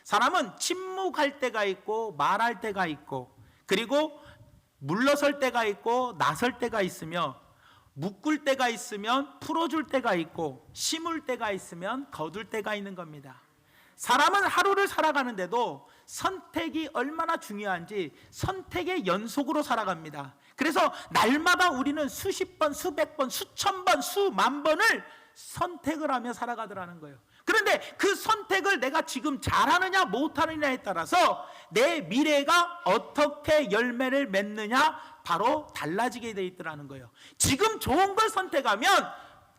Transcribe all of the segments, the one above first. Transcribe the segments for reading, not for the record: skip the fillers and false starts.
사람은 침묵할 때가 있고 말할 때가 있고, 그리고 물러설 때가 있고 나설 때가 있으며, 묶을 때가 있으면 풀어줄 때가 있고, 심을 때가 있으면 거둘 때가 있는 겁니다. 사람은 하루를 살아가는데도 선택이 얼마나 중요한지 선택의 연속으로 살아갑니다. 그래서 날마다 우리는 수십 번, 수백 번, 수천 번, 수만 번을 선택을 하며 살아가더라는 거예요. 그런데 그 선택을 내가 지금 잘하느냐 못하느냐에 따라서 내 미래가 어떻게 열매를 맺느냐 바로 달라지게 돼 있더라는 거예요. 지금 좋은 걸 선택하면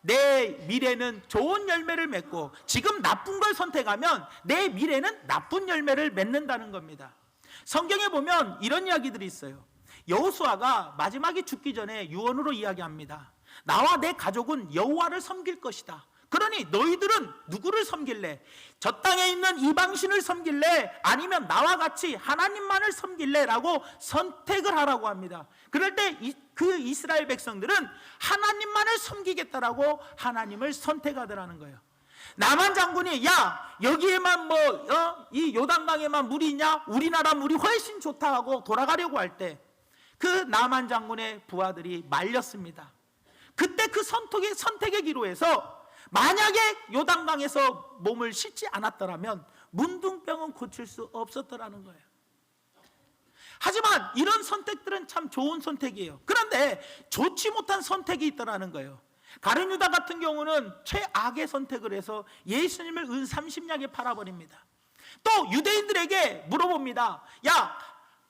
내 미래는 좋은 열매를 맺고, 지금 나쁜 걸 선택하면 내 미래는 나쁜 열매를 맺는다는 겁니다. 성경에 보면 이런 이야기들이 있어요. 여호수아가 마지막에 죽기 전에 유언으로 이야기합니다. 나와 내 가족은 여호와를 섬길 것이다. 그러니 너희들은 누구를 섬길래? 저 땅에 있는 이방신을 섬길래? 아니면 나와 같이 하나님만을 섬길래? 라고 선택을 하라고 합니다. 그럴 때 그 이스라엘 백성들은 하나님만을 섬기겠다라고 하나님을 선택하더라는 거예요. 나만 장군이 야 여기에만 이 요단강에만 물이 있냐? 우리나라 물이 훨씬 좋다 하고 돌아가려고 할 때 그 나만 장군의 부하들이 말렸습니다. 그때 그 선택의 기로에서 만약에 요단강에서 몸을 씻지 않았더라면 문둥병은 고칠 수 없었더라는 거예요. 하지만 이런 선택들은 참 좋은 선택이에요. 그런데 좋지 못한 선택이 있더라는 거예요. 가룟 유다 같은 경우는 최악의 선택을 해서 예수님을 은 30냥에 팔아버립니다. 또 유대인들에게 물어봅니다. 야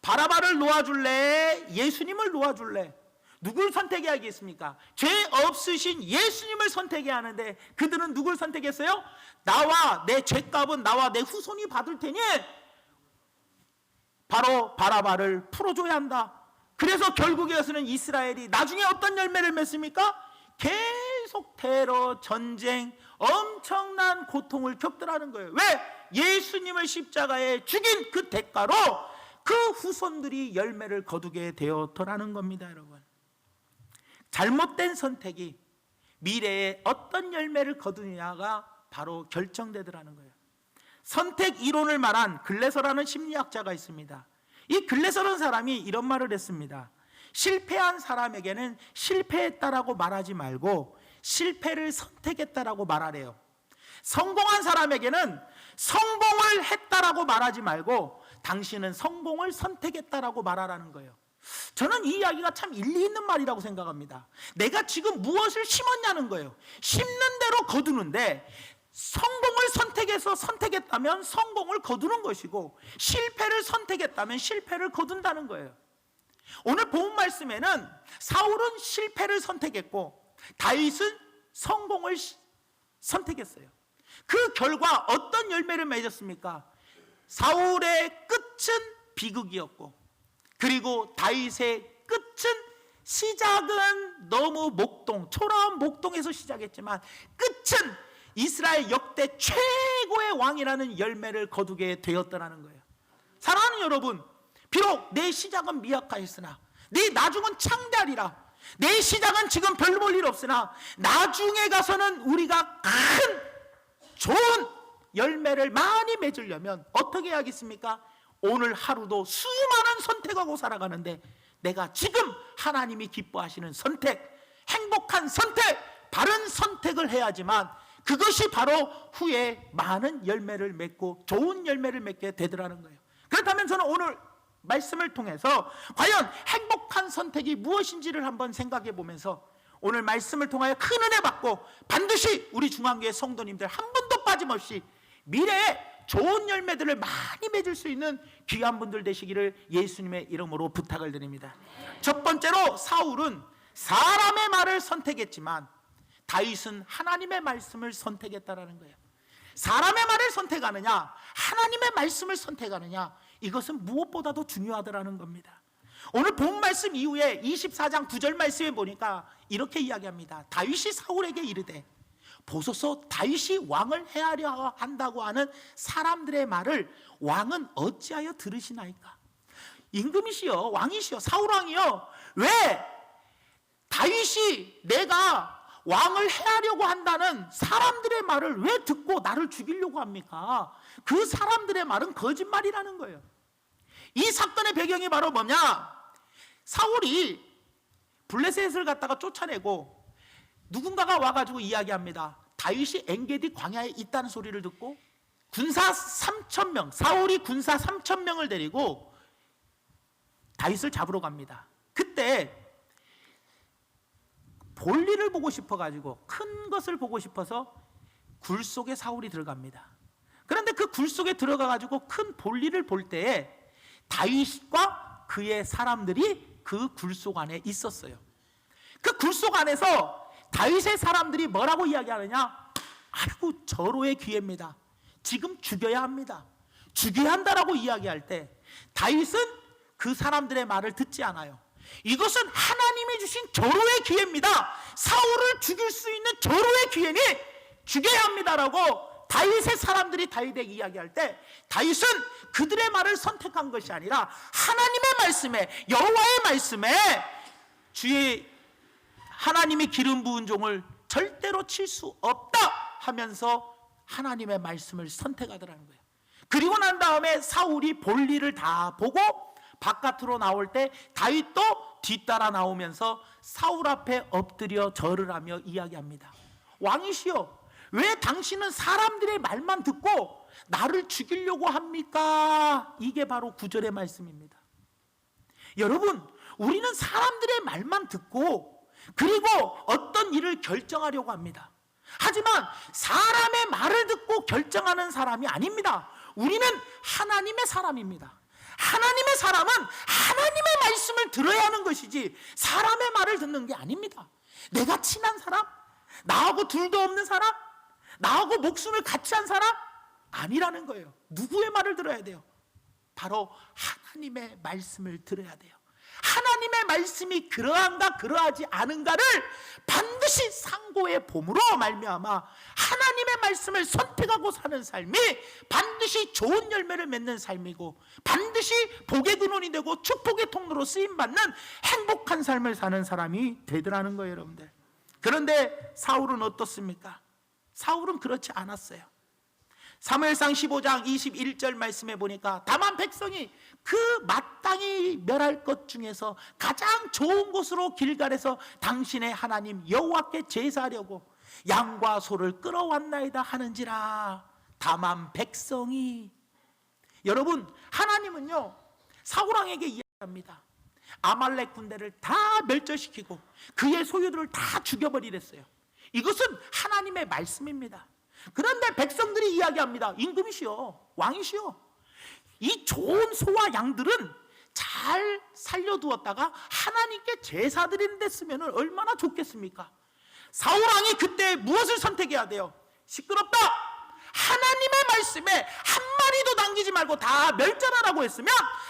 바라바를 놓아줄래? 예수님을 놓아줄래? 누굴 선택해야겠습니까? 죄 없으신 예수님을 선택해야 하는데 그들은 누굴 선택했어요? 나와 내 죄값은 나와 내 후손이 받을 테니 바로 바라바를 풀어줘야 한다. 그래서 결국에서는 이스라엘이 나중에 어떤 열매를 맺습니까? 계속 테러, 전쟁, 엄청난 고통을 겪더라는 거예요. 왜? 예수님을 십자가에 죽인 그 대가로 그 후손들이 열매를 거두게 되었더라는 겁니다. 여러분, 잘못된 선택이 미래에 어떤 열매를 거두느냐가 바로 결정되더라는 거예요. 선택 이론을 말한 글래서라는 심리학자가 있습니다. 이 글래서라는 사람이 이런 말을 했습니다. 실패한 사람에게는 실패했다라고 말하지 말고 실패를 선택했다라고 말하래요. 성공한 사람에게는 성공을 했다라고 말하지 말고 당신은 성공을 선택했다라고 말하라는 거예요. 저는 이 이야기가 참 일리 있는 말이라고 생각합니다. 내가 지금 무엇을 심었냐는 거예요. 심는 대로 거두는데 성공을 선택해서 선택했다면 성공을 거두는 것이고 실패를 선택했다면 실패를 거둔다는 거예요. 오늘 본 말씀에는 사울은 실패를 선택했고 다윗은 성공을 선택했어요. 그 결과 어떤 열매를 맺었습니까? 사울의 끝은 비극이었고, 그리고 다윗의 끝은 시작은 너무 초라한 목동에서 시작했지만 끝은 이스라엘 역대 최고의 왕이라는 열매를 거두게 되었다는 거예요. 사랑하는 여러분, 비록 내 시작은 미약하였으나 내 나중은 창대하리라. 내 시작은 지금 별 볼 일 없으나 나중에 가서는 우리가 큰 좋은 열매를 많이 맺으려면 어떻게 해야겠습니까? 오늘 하루도 수많은 선택하고 살아가는데 내가 지금 하나님이 기뻐하시는 선택, 행복한 선택, 바른 선택을 해야지만 그것이 바로 후에 많은 열매를 맺고 좋은 열매를 맺게 되더라는 거예요. 그렇다면 저는 오늘 말씀을 통해서 과연 행복한 선택이 무엇인지를 한번 생각해 보면서 오늘 말씀을 통하여 큰 은혜 받고 반드시 우리 중앙교회 성도님들 한 분도 빠짐없이 미래에 좋은 열매들을 많이 맺을 수 있는 귀한 분들 되시기를 예수님의 이름으로 부탁을 드립니다. 첫 번째로 사울은 사람의 말을 선택했지만 다윗은 하나님의 말씀을 선택했다라는 거예요. 사람의 말을 선택하느냐 하나님의 말씀을 선택하느냐, 이것은 무엇보다도 중요하더라는 겁니다. 오늘 본 말씀 이후에 24장 9절 말씀에 보니까 이렇게 이야기합니다. 다윗이 사울에게 이르되 보소서 다윗이 왕을 해하려 한다고 하는 사람들의 말을 왕은 어찌하여 들으시나이까? 임금이시여, 왕이시여, 사울왕이여, 왜 다윗이 내가 왕을 해하려고 한다는 사람들의 말을 왜 듣고 나를 죽이려고 합니까? 그 사람들의 말은 거짓말이라는 거예요. 이 사건의 배경이 바로 뭐냐? 사울이 블레셋을 갖다가 쫓아내고 누군가가 와가지고 이야기합니다. 다윗이 엔게디 광야에 있다는 소리를 듣고 군사 3,000명, 사울이 군사 3,000명을 데리고 다윗을 잡으러 갑니다. 그때 볼일을 보고 싶어가지고, 큰 것을 보고 싶어서 굴 속에 사울이 들어갑니다. 그런데 그 굴 속에 들어가가지고 큰 볼일을 볼 때에 다윗과 그의 사람들이 그 굴 속 안에 있었어요. 그 굴 속 안에서 다윗의 사람들이 뭐라고 이야기하느냐? 아이고, 절호의 기회입니다. 지금 죽여야 합니다. 죽여야 한다라고 이야기할 때 다윗은 그 사람들의 말을 듣지 않아요. 이것은 하나님이 주신 절호의 기회입니다. 사울을 죽일 수 있는 절호의 기회니 죽여야 합니다라고 다윗의 사람들이 다윗에게 이야기할 때 다윗은 그들의 말을 선택한 것이 아니라 하나님의 말씀에, 여호와의 말씀에 주의 하나님이 기름 부은 종을 절대로 칠 수 없다 하면서 하나님의 말씀을 선택하더라는 거예요. 그리고 난 다음에 사울이 볼일을 다 보고 바깥으로 나올 때 다윗도 뒤따라 나오면서 사울 앞에 엎드려 절을 하며 이야기합니다. 왕이시여, 왜 당신은 사람들의 말만 듣고 나를 죽이려고 합니까? 이게 바로 9절의 말씀입니다. 여러분, 우리는 사람들의 말만 듣고 그리고 어떤 일을 결정하려고 합니다. 하지만 사람의 말을 듣고 결정하는 사람이 아닙니다. 우리는 하나님의 사람입니다. 하나님의 사람은 하나님의 말씀을 들어야 하는 것이지 사람의 말을 듣는 게 아닙니다. 내가 친한 사람, 나하고 둘도 없는 사람, 나하고 목숨을 같이 한 사람 아니라는 거예요. 누구의 말을 들어야 돼요? 바로 하나님의 말씀을 들어야 돼요. 하나님의 말씀이 그러한가 그러하지 않은가를 반드시 상고의 봄으로 말미암아 하나님의 말씀을 선택하고 사는 삶이 반드시 좋은 열매를 맺는 삶이고 반드시 복의 근원이 되고 축복의 통로로 쓰임받는 행복한 삶을 사는 사람이 되더라는 거예요, 여러분들. 그런데 사울은 어떻습니까? 사울은 그렇지 않았어요. 사무엘상 15장 21절 말씀에 보니까 다만 백성이 그 마땅히 멸할 것 중에서 가장 좋은 곳으로 길갈에서 당신의 하나님 여호와께 제사하려고 양과 소를 끌어왔나이다 하는지라. 다만 백성이, 여러분, 하나님은요 사울왕에게 이야기합니다. 아말렉 군대를 다 멸절시키고 그의 소유들을 다 죽여버리랬어요. 이것은 하나님의 말씀입니다. 그런데 백성들이 이야기합니다. 임금이시여, 왕이시여, 이 좋은 소와 양들은 잘 살려두었다가 하나님께 제사 드리는 데 쓰면 얼마나 좋겠습니까? 사울왕이 그때 무엇을 선택해야 돼요? 시끄럽다! 하나님의 말씀에 한 마리도 남기지 말고 다 멸절하라고 했으면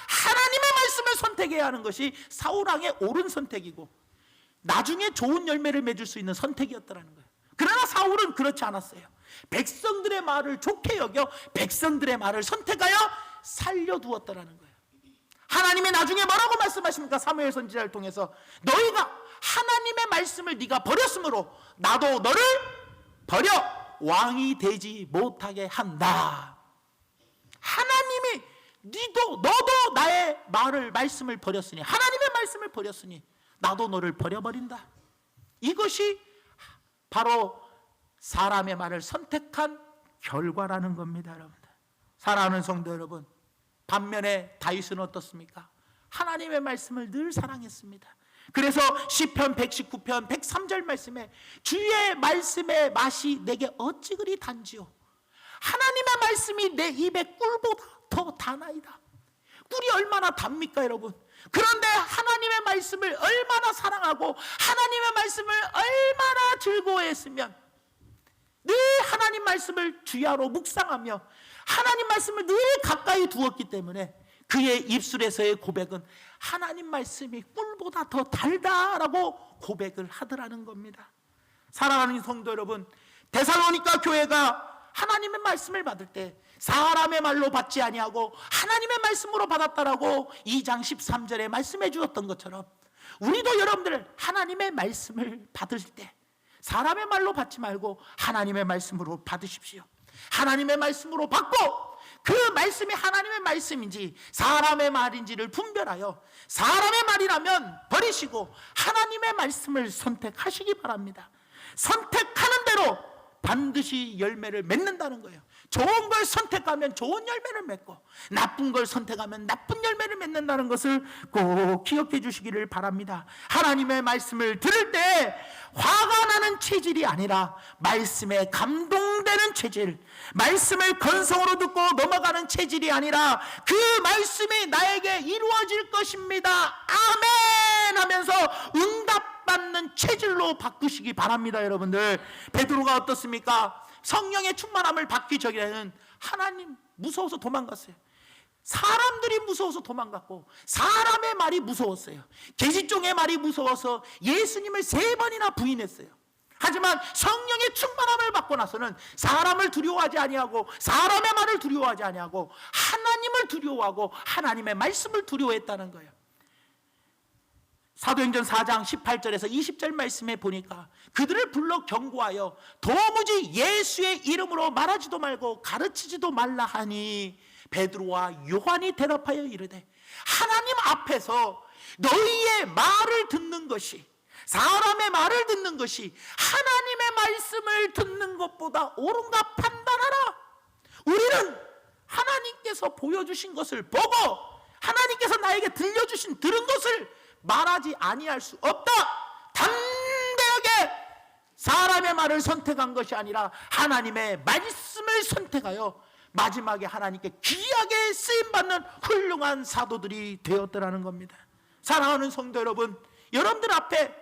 하나님의 말씀을 선택해야 하는 것이 사울왕의 옳은 선택이고 나중에 좋은 열매를 맺을 수 있는 선택이었다는 거예요. 그러나 사울은 그렇지 않았어요. 백성들의 말을 좋게 여겨 백성들의 말을 선택하여 살려두었다라는 거예요. 하나님이 나중에 뭐라고 말씀하십니까? 사무엘 선지자를 통해서 너희가 하나님의 말씀을 네가 버렸으므로 나도 너를 버려 왕이 되지 못하게 한다. 하나님이 너도 나의 말씀을 버렸으니, 하나님의 말씀을 버렸으니 나도 너를 버려버린다. 이것이 바로 사람의 말을 선택한 결과라는 겁니다, 여러분들. 사랑하는 성도 여러분, 반면에 다윗은 어떻습니까? 하나님의 말씀을 늘 사랑했습니다. 그래서 시편 119편 103절 말씀에 주의 말씀의 맛이 내게 어찌 그리 단지요, 하나님의 말씀이 내 입에 꿀보다 더 다나이다. 꿀이 얼마나 답니까, 여러분? 그런데 하나님의 말씀을 얼마나 사랑하고 하나님의 말씀을 얼마나 즐거워했으면 늘 하나님 말씀을 주야로 묵상하며 하나님 말씀을 늘 가까이 두었기 때문에 그의 입술에서의 고백은 하나님 말씀이 꿀보다 더 달다라고 고백을 하더라는 겁니다. 사랑하는 성도 여러분, 데살로니가 교회가 하나님의 말씀을 받을 때 사람의 말로 받지 아니하고 하나님의 말씀으로 받았다라고 2장 13절에 말씀해 주었던 것처럼 우리도 여러분들 하나님의 말씀을 받으실 때 사람의 말로 받지 말고 하나님의 말씀으로 받으십시오. 하나님의 말씀으로 받고 그 말씀이 하나님의 말씀인지 사람의 말인지를 분별하여 사람의 말이라면 버리시고 하나님의 말씀을 선택하시기 바랍니다. 선택하는 대로 반드시 열매를 맺는다는 거예요. 좋은 걸 선택하면 좋은 열매를 맺고 나쁜 걸 선택하면 나쁜 열매를 맺는다는 것을 꼭 기억해 주시기를 바랍니다. 하나님의 말씀을 들을 때 화가 나는 체질이 아니라 말씀에 감동되는 체질, 말씀을 건성으로 듣고 넘어가는 체질이 아니라 그 말씀이 나에게 이루어질 것입니다, 아멘 하면서 응답받는 체질로 바꾸시기 바랍니다. 여러분들, 베드로가 어떻습니까? 성령의 충만함을 받기 전에는 하나님 무서워서 도망갔어요. 사람들이 무서워서 도망갔고 사람의 말이 무서웠어요. 계시종의 말이 무서워서 예수님을 3번이나 부인했어요. 하지만 성령의 충만함을 받고 나서는 사람을 두려워하지 아니하고 사람의 말을 두려워하지 아니하고 하나님을 두려워하고 하나님의 말씀을 두려워했다는 거예요. 사도행전 4장 18절에서 20절 말씀에 보니까 그들을 불러 경고하여 도무지 예수의 이름으로 말하지도 말고 가르치지도 말라 하니 베드로와 요한이 대답하여 이르되 하나님 앞에서 너희의 말을 듣는 것이, 사람의 말을 듣는 것이 하나님의 말씀을 듣는 것보다 옳은가 판단하라. 우리는 하나님께서 보여주신 것을 보고 하나님께서 나에게 들은 것을 말하지 아니할 수 없다. 담대하게 사람의 말을 선택한 것이 아니라 하나님의 말씀을 선택하여 마지막에 하나님께 귀하게 쓰임받는 훌륭한 사도들이 되었더라는 겁니다. 사랑하는 성도 여러분, 여러분들 앞에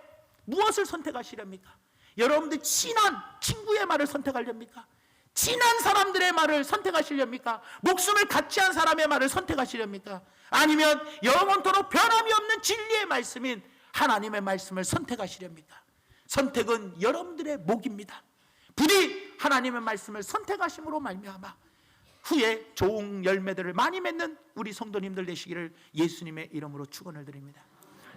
무엇을 선택하시렵니까? 여러분들 친한 친구의 말을 선택하렵니까? 친한 사람들의 말을 선택하시렵니까? 목숨을 같이 한 사람의 말을 선택하시렵니까? 아니면 영원토록 변함이 없는 진리의 말씀인 하나님의 말씀을 선택하시렵니까? 선택은 여러분들의 몫입니다. 부디 하나님의 말씀을 선택하심으로 말미암아 후에 좋은 열매들을 많이 맺는 우리 성도님들 되시기를 예수님의 이름으로 축원을 드립니다.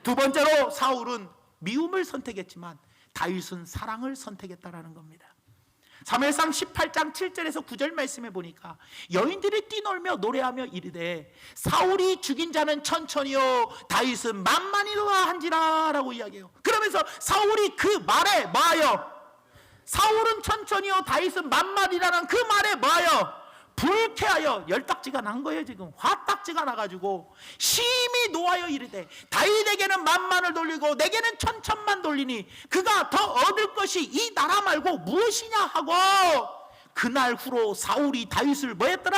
두 번째로 사울은 미움을 선택했지만 다윗은 사랑을 선택했다라는 겁니다. 사무엘상 18장 7절에서 9절 말씀에 보니까 여인들이 뛰놀며 노래하며 이르되 사울이 죽인 자는 천천히요 다윗은 만만이로라 한지라 라고 이야기해요. 그러면서 사울이 그 말에 뭐하여, 사울은 천천히요 다윗은 만만이라는 그 말에 뭐하여 불쾌하여 열딱지가 난 거예요. 지금 화딱지가 나가지고 심히 노하여 이르되 다윗에게는 만만을 돌리고 내게는 천천만 돌리니 그가 더 얻을 것이 이 나라 말고 무엇이냐 하고 그날 후로 사울이 다윗을 뭐 했더라?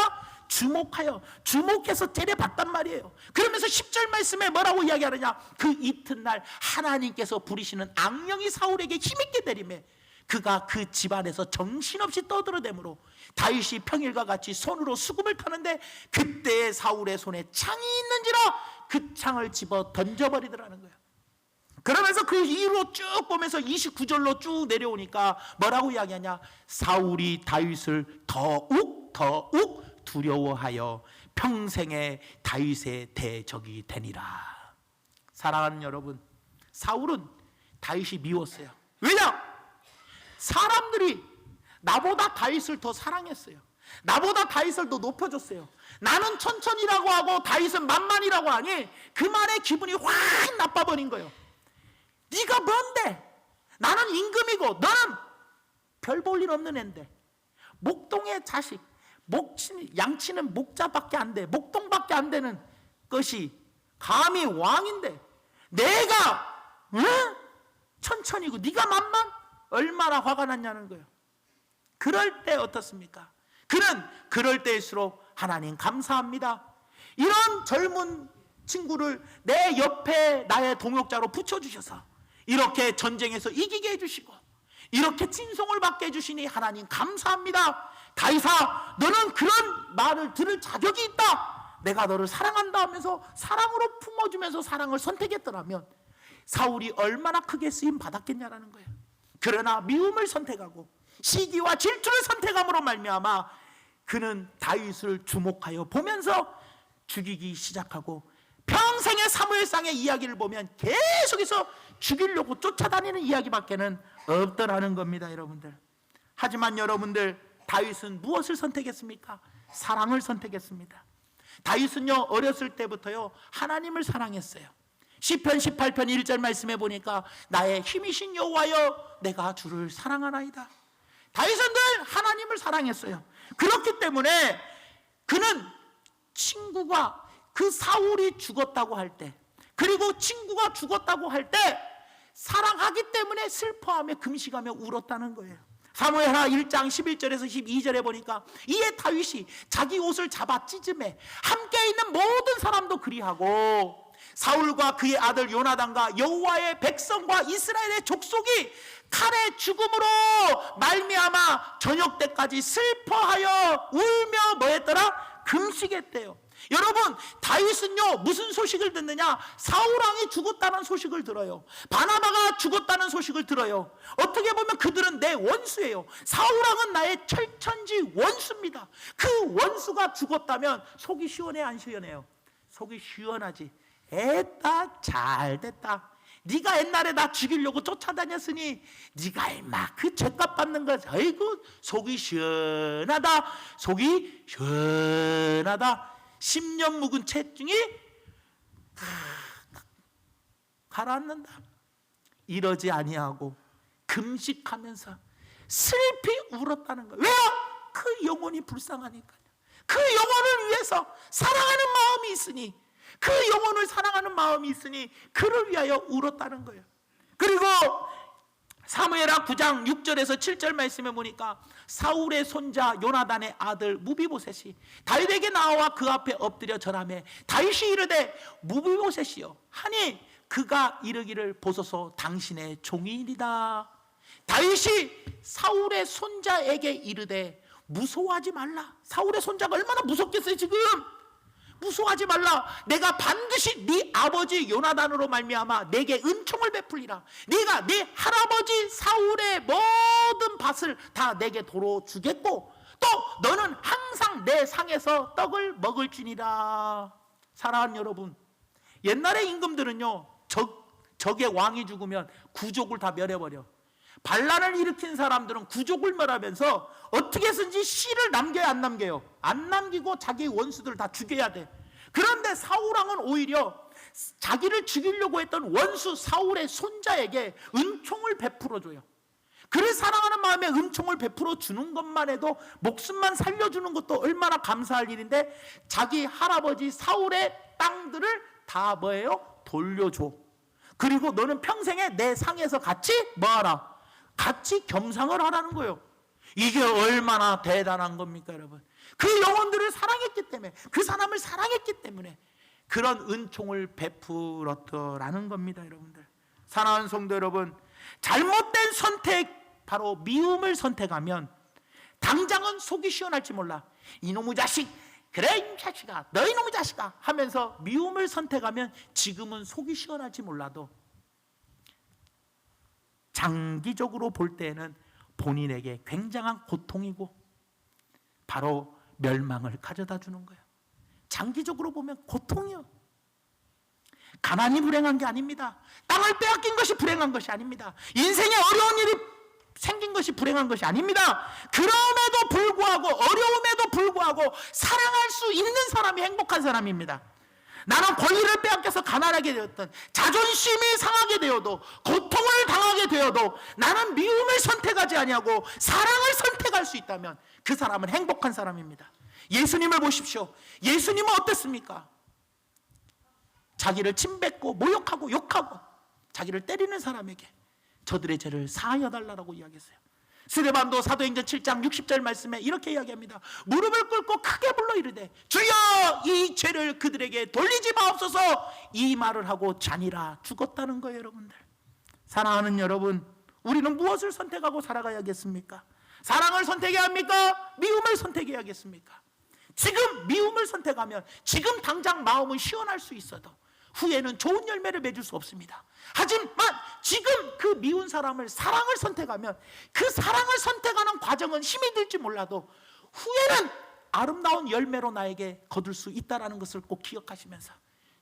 주목해서 때려봤단 말이에요. 그러면서 10절 말씀에 뭐라고 이야기하느냐? 그 이튿날 하나님께서 부리시는 악령이 사울에게 힘있게 내리매 그가 그 집안에서 정신없이 떠들어대므로 다윗이 평일과 같이 손으로 수금을 타는데 그때의 사울의 손에 창이 있는지라 그 창을 집어 던져버리더라는 거예요. 그러면서 그 이후로 쭉 보면서 29절로 쭉 내려오니까 뭐라고 이야기하냐? 사울이 다윗을 더욱 두려워하여 평생에 다윗의 대적이 되니라. 사랑하는 여러분, 사울은 다윗이 미웠어요. 왜냐? 사람들이 나보다 다윗을 더 사랑했어요. 나보다 다윗을 더 높여줬어요. 나는 천천히라고 하고 다윗은 만만이라고 하니 그 말에 기분이 확 나빠버린 거예요. 네가 뭔데? 나는 임금이고 너는 별 볼 일 없는 앤데 목동의 자식, 양치는 목자밖에 안 돼, 목동밖에 안 되는 것이 감히 왕인데 내가 천천히고 네가 만만? 얼마나 화가 났냐는 거예요. 그럴 때 어떻습니까? 그는 그럴 때일수록 하나님 감사합니다. 이런 젊은 친구를 내 옆에 나의 동역자로 붙여주셔서 이렇게 전쟁에서 이기게 해주시고 이렇게 칭송을 받게 해주시니 하나님 감사합니다. 다윗아, 너는 그런 말을 들을 자격이 있다. 내가 너를 사랑한다 하면서 사랑으로 품어주면서 사랑을 선택했더라면 사울이 얼마나 크게 쓰임 받았겠냐라는 거예요. 그러나 미움을 선택하고 시기와 질투를 선택함으로 말미암아 그는 다윗을 주목하여 보면서 죽이기 시작하고 평생의 사무엘상의 이야기를 보면 계속해서 죽이려고 쫓아다니는 이야기밖에는 없더라는 겁니다, 여러분들. 하지만 여러분들, 다윗은 무엇을 선택했습니까? 사랑을 선택했습니다. 다윗은요 어렸을 때부터요 하나님을 사랑했어요. 시편 18편 1절 말씀에 보니까 나의 힘이신 여호와여 내가 주를 사랑하나이다. 다윗은 늘 하나님을 사랑했어요. 그렇기 때문에 그는 친구가 그 사울이 죽었다고 할 때, 그리고 친구가 죽었다고 할 때 사랑하기 때문에 슬퍼하며 금식하며 울었다는 거예요. 사무엘하 1장 11절에서 12절에 보니까 이에 다윗이 자기 옷을 잡아 찢음에 함께 있는 모든 사람도 그리하고 사울과 그의 아들 요나단과 여호와의 백성과 이스라엘의 족속이 칼의 죽음으로 말미암아 저녁 때까지 슬퍼하여 울며 뭐했더라? 금식했대요. 여러분, 다윗은요 무슨 소식을 듣느냐? 사울왕이 죽었다는 소식을 들어요. 바나바가 죽었다는 소식을 들어요. 어떻게 보면 그들은 내 원수예요. 사울왕은 나의 철천지 원수입니다. 그 원수가 죽었다면 속이 시원해 안 시원해요? 속이 시원하지. 에따 잘됐다. 네가 옛날에 나 죽이려고 쫓아다녔으니 네가 임마 그 죄값 받는 거지. 아이고 속이 시원하다. 속이 시원하다. 10년 묵은 채증이 가라앉는다. 이러지 아니하고 금식하면서 슬피 울었다는 거예요. 왜요? 그 영혼이 불쌍하니까요. 그 영혼을 위해서 사랑하는 마음이 있으니, 그 영혼을 사랑하는 마음이 있으니 그를 위하여 울었다는 거예요. 그리고 사무엘하 9장 6절에서 7절 말씀에 보니까 사울의 손자 요나단의 아들 무비보셋이 다윗에게 나와 그 앞에 엎드려 절하매 다윗이 이르되 무비보셋이여 하니 그가 이르기를 보소서 당신의 종이니이다. 다윗이 사울의 손자에게 이르되 무서워하지 말라. 사울의 손자가 얼마나 무섭겠어요. 지금 무서워하지 말라. 내가 반드시 네 아버지 요나단으로 말미암아 내게 은총을 베풀리라. 네가 네 할아버지 사울의 모든 밭을 다 내게 도로 주겠고 또 너는 항상 내 상에서 떡을 먹을지니라. 사랑하는 여러분, 옛날의 임금들은요 적의 왕이 죽으면 구족을 다 멸해버려. 반란을 일으킨 사람들은 구족을 멸하면서 어떻게 해서든지 씨를 남겨야 안 남겨요? 안 남기고 자기 원수들을 다 죽여야 돼. 그런데 사울왕은 오히려 자기를 죽이려고 했던 원수 사울의 손자에게 은총을 베풀어줘요. 그를 사랑하는 마음에 은총을 베풀어 주는 것만 해도 목숨만 살려주는 것도 얼마나 감사할 일인데 자기 할아버지 사울의 땅들을 다 뭐예요? 돌려줘. 그리고 너는 평생에 내 상에서 같이 뭐하라? 같이 겸상을 하라는 거예요. 이게 얼마나 대단한 겁니까 여러분? 그 영혼들을 사랑했기 때문에, 그 사람을 사랑했기 때문에 그런 은총을 베풀었더라는 겁니다. 여러분들, 사랑하는 성도 여러분, 잘못된 선택, 바로 미움을 선택하면 당장은 속이 시원할지 몰라. 이놈의 자식, 그래 이 자식아, 너 이놈의 자식아 하면서 미움을 선택하면 지금은 속이 시원할지 몰라도 장기적으로 볼 때에는 본인에게 굉장한 고통이고 바로 멸망을 가져다 주는 거예요. 장기적으로 보면 고통이요. 가난이 불행한 게 아닙니다. 땅을 빼앗긴 것이 불행한 것이 아닙니다. 인생에 어려운 일이 생긴 것이 불행한 것이 아닙니다. 그럼에도 불구하고, 어려움에도 불구하고 사랑할 수 있는 사람이 행복한 사람입니다. 나는 권리를 빼앗겨서 가난하게 되었던, 자존심이 상하게 되어도, 고통을 당하게 되어도 나는 미움을 선택하지 아니하고 사랑을 선택할 수 있다면 그 사람은 행복한 사람입니다. 예수님을 보십시오. 예수님은 어땠습니까? 자기를 침뱉고 모욕하고 욕하고 자기를 때리는 사람에게 저들의 죄를 사하여 달라고 이야기했어요. 스데반도 사도행전 7장 60절 말씀에 이렇게 이야기합니다. 무릎을 꿇고 크게 불러 이르되 주여 이 죄를 그들에게 돌리지 마옵소서. 이 말을 하고 잔이라 죽었다는 거예요. 여러분들, 사랑하는 여러분, 우리는 무엇을 선택하고 살아가야겠습니까? 사랑을 선택해야 합니까? 미움을 선택해야겠습니까? 지금 미움을 선택하면 지금 당장 마음은 시원할 수 있어도 후에는 좋은 열매를 맺을 수 없습니다. 하지만 지금 그 미운 사람을, 사랑을 선택하면 그 사랑을 선택하는 과정은 힘이 들지 몰라도 후에는 아름다운 열매로 나에게 거둘 수 있다는 것을 꼭 기억하시면서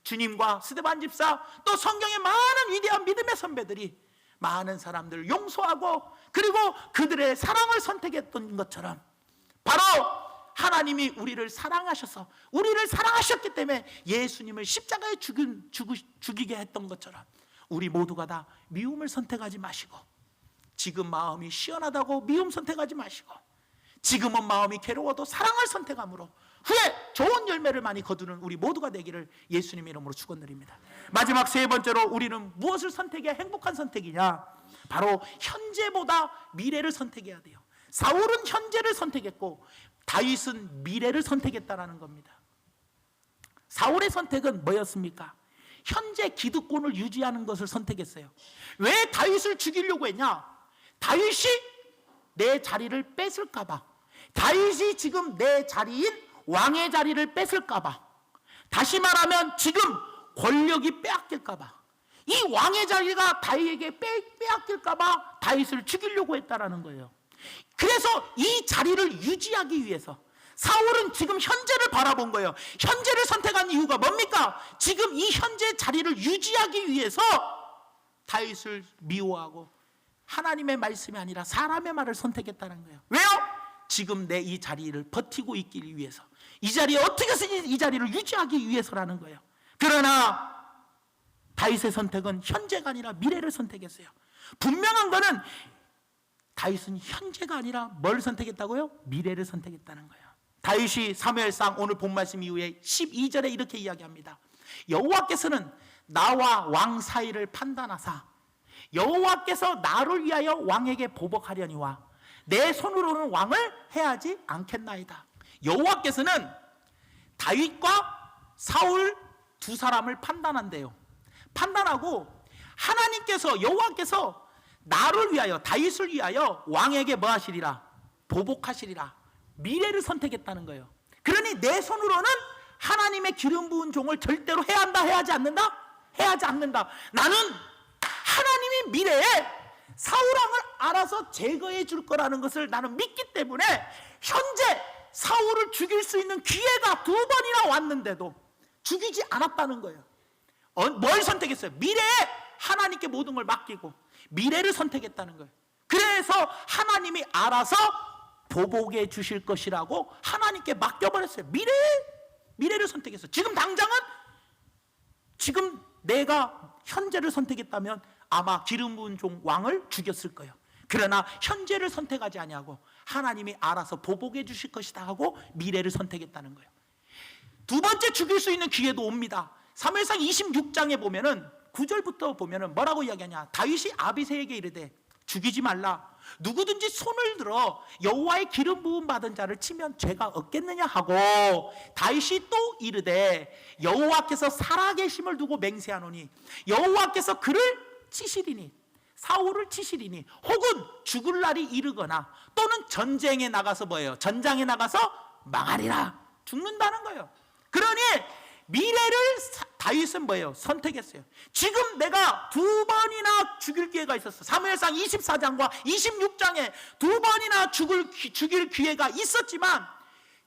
주님과 스데반 집사, 또 성경의 많은 위대한 믿음의 선배들이 많은 사람들을 용서하고 그리고 그들의 사랑을 선택했던 것처럼 바로 하나님이 우리를 사랑하셔서 우리를 사랑하셨기 때문에 예수님을 십자가에 죽이게 했던 것처럼 우리 모두가 다 미움을 선택하지 마시고, 지금 마음이 시원하다고 미움 선택하지 마시고, 지금은 마음이 괴로워도 사랑을 선택함으로 후에 좋은 열매를 많이 거두는 우리 모두가 되기를 예수님 이름으로 축원드립니다. 마지막 세 번째로 우리는 무엇을 선택해야 행복한 선택이냐? 바로 현재보다 미래를 선택해야 돼요. 사울은 현재를 선택했고 다윗은 미래를 선택했다라는 겁니다. 사울의 선택은 뭐였습니까? 현재 기득권을 유지하는 것을 선택했어요. 왜 다윗을 죽이려고 했냐? 다윗이 내 자리를 뺏을까 봐, 다윗이 지금 내 자리인 왕의 자리를 뺏을까 봐, 다시 말하면 지금 권력이 빼앗길까 봐, 이 왕의 자리가 다윗에게 빼앗길까 봐 다윗을 죽이려고 했다라는 거예요. 그래서 이 자리를 유지하기 위해서 사울은 지금 현재를 바라본 거예요. 현재를 선택한 이유가 뭡니까? 지금 이 현재 자리를 유지하기 위해서 다윗을 미워하고 하나님의 말씀이 아니라 사람의 말을 선택했다는 거예요. 왜요? 지금 내 이 자리를 버티고 있기 위해서, 이 자리에 어떻게 해서든 이 자리를 유지하기 위해서라는 거예요. 그러나 다윗의 선택은 현재가 아니라 미래를 선택했어요. 분명한 거는 다윗은 현재가 아니라 뭘 선택했다고요? 미래를 선택했다는 거예요. 다윗이 사무엘상 오늘 본 말씀 이후에 12절에 이렇게 이야기합니다. 여호와께서는 나와 왕 사이를 판단하사 여호와께서 나를 위하여 왕에게 보복하려니와 내 손으로는 왕을 해하지 않겠나이다. 여호와께서는 다윗과 사울 두 사람을 판단한대요. 판단하고 하나님께서, 여호와께서 나를 위하여, 다윗을 위하여 왕에게 뭐 하시리라? 보복하시리라. 미래를 선택했다는 거예요. 그러니 내 손으로는 하나님의 기름 부은 종을 절대로 해야 한다, 해야지 않는다? 해야지 않는다. 나는 하나님이 미래에 사울왕을 알아서 제거해 줄 거라는 것을 나는 믿기 때문에 현재 사울을 죽일 수 있는 기회가 2번이나 왔는데도 죽이지 않았다는 거예요. 뭘 선택했어요? 미래에 하나님께 모든 걸 맡기고 미래를 선택했다는 거예요. 그래서 하나님이 알아서 보복해 주실 것이라고 하나님께 맡겨버렸어요. 미래를 선택했어요. 지금 당장은, 지금 내가 현재를 선택했다면 아마 기름 부은 종 왕을 죽였을 거예요. 그러나 현재를 선택하지 아니하고 하나님이 알아서 보복해 주실 것이다 하고 미래를 선택했다는 거예요. 두 번째 죽일 수 있는 기회도 옵니다. 사무엘상 26장에 보면은 9절부터 보면은 뭐라고 이야기하냐? 다윗이 아비새에게 이르되 죽이지 말라. 누구든지 손을 들어 여호와의 기름 부음 받은 자를 치면 죄가 없겠느냐 하고, 다윗이 또 이르되 여호와께서 살아계심을 두고 맹세하노니 여호와께서 그를 치시리니, 사울을 치시리니, 혹은 죽을 날이 이르거나 또는 전쟁에 나가서 뭐예요? 전장에 나가서 망하리라. 죽는다는 거예요. 그러니 미래를 다윗은 뭐예요? 선택했어요. 지금 내가 2번이나 죽일 기회가 있었어. 사무엘상 24장과 26장에 2번이나 죽일 기회가 있었지만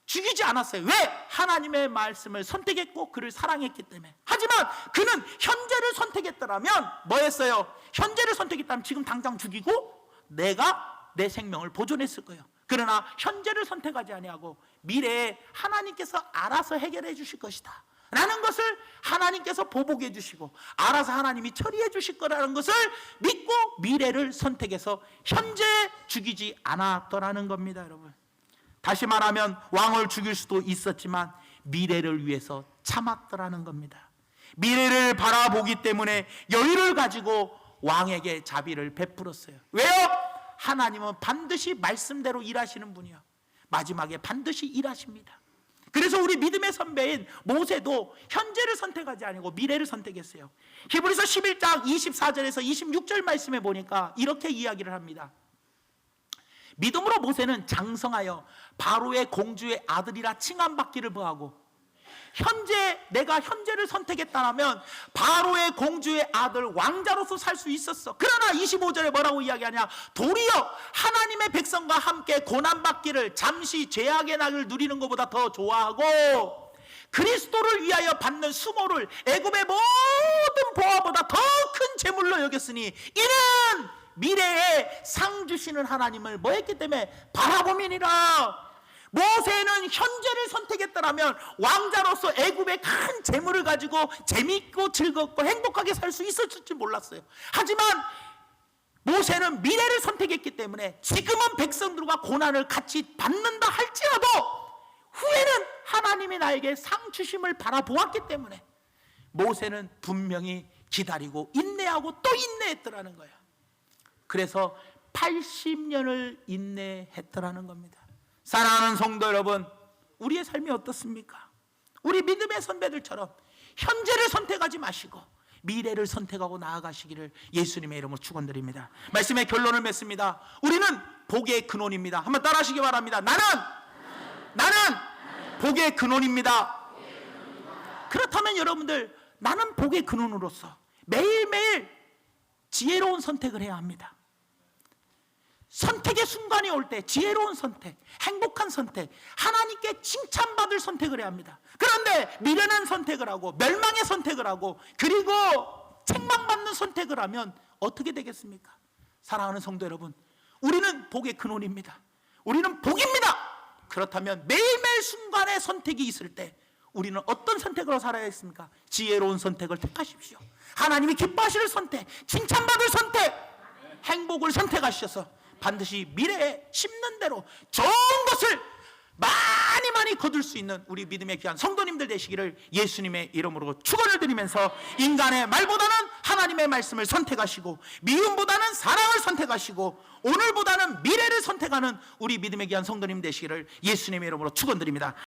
죽이지 않았어요. 왜? 하나님의 말씀을 선택했고 그를 사랑했기 때문에. 하지만 그는 현재를 선택했더라면 뭐 했어요? 현재를 선택했다면 지금 당장 죽이고 내가 내 생명을 보존했을 거예요. 그러나 현재를 선택하지 아니하고 미래에 하나님께서 알아서 해결해 주실 것이다 라는 것을, 하나님께서 보복해 주시고 알아서 하나님이 처리해 주실 거라는 것을 믿고 미래를 선택해서 현재 죽이지 않았더라는 겁니다. 여러분, 다시 말하면 왕을 죽일 수도 있었지만 미래를 위해서 참았더라는 겁니다. 미래를 바라보기 때문에 여유를 가지고 왕에게 자비를 베풀었어요. 왜요? 하나님은 반드시 말씀대로 일하시는 분이요, 마지막에 반드시 일하십니다. 그래서 우리 믿음의 선배인 모세도 현재를 선택하지 아니고 미래를 선택했어요. 히브리서 11장 24절에서 26절 말씀에 보니까 이렇게 이야기를 합니다. 믿음으로 모세는 장성하여 바로의 공주의 아들이라 칭함받기를 버하고, 내가 현재를 선택했다면 바로의 공주의 아들 왕자로서 살 수 있었어. 그러나 25절에 뭐라고 이야기하냐? 도리어 하나님의 백성과 함께 고난받기를, 잠시 죄악의 낙을 누리는 것보다 더 좋아하고 그리스도를 위하여 받는 수모를 애굽의 모든 보화보다 더 큰 재물로 여겼으니 이는 미래에 상 주시는 하나님을 뭐 했기 때문에? 바라봄이니라. 모세는 현재를 선택했더라면 왕자로서 애굽의 큰 재물을 가지고 재미있고 즐겁고 행복하게 살 수 있었을지 몰랐어요. 하지만 모세는 미래를 선택했기 때문에 지금은 백성들과 고난을 같이 받는다 할지라도 후에는 하나님이 나에게 상 주심을 바라보았기 때문에 모세는 분명히 기다리고 인내하고 또 인내했더라는 거예요. 그래서 80년을 인내했더라는 겁니다. 사랑하는 성도 여러분, 우리의 삶이 어떻습니까? 우리 믿음의 선배들처럼 현재를 선택하지 마시고 미래를 선택하고 나아가시기를 예수님의 이름으로 축원드립니다. 말씀의 결론을 맺습니다. 우리는 복의 근원입니다. 한번 따라하시기 바랍니다. 나는 복의 근원입니다. 그렇다면 여러분들, 나는 복의 근원으로서 매일매일 지혜로운 선택을 해야 합니다. 선택의 순간이 올 때 지혜로운 선택, 행복한 선택, 하나님께 칭찬받을 선택을 해야 합니다. 그런데 미련한 선택을 하고 멸망의 선택을 하고 그리고 책망받는 선택을 하면 어떻게 되겠습니까? 사랑하는 성도 여러분, 우리는 복의 근원입니다. 우리는 복입니다. 그렇다면 매일매일 순간의 선택이 있을 때 우리는 어떤 선택으로 살아야 했습니까? 지혜로운 선택을 택하십시오. 하나님이 기뻐하시는 선택, 칭찬받을 선택, 행복을 선택하셔서 반드시 미래에 심는 대로 좋은 것을 많이 거둘 수 있는 우리 믿음의 귀한 성도님들 되시기를 예수님의 이름으로 축원을 드리면서, 인간의 말보다는 하나님의 말씀을 선택하시고 미움보다는 사랑을 선택하시고 오늘보다는 미래를 선택하는 우리 믿음의 귀한 성도님 되시기를 예수님의 이름으로 축원드립니다.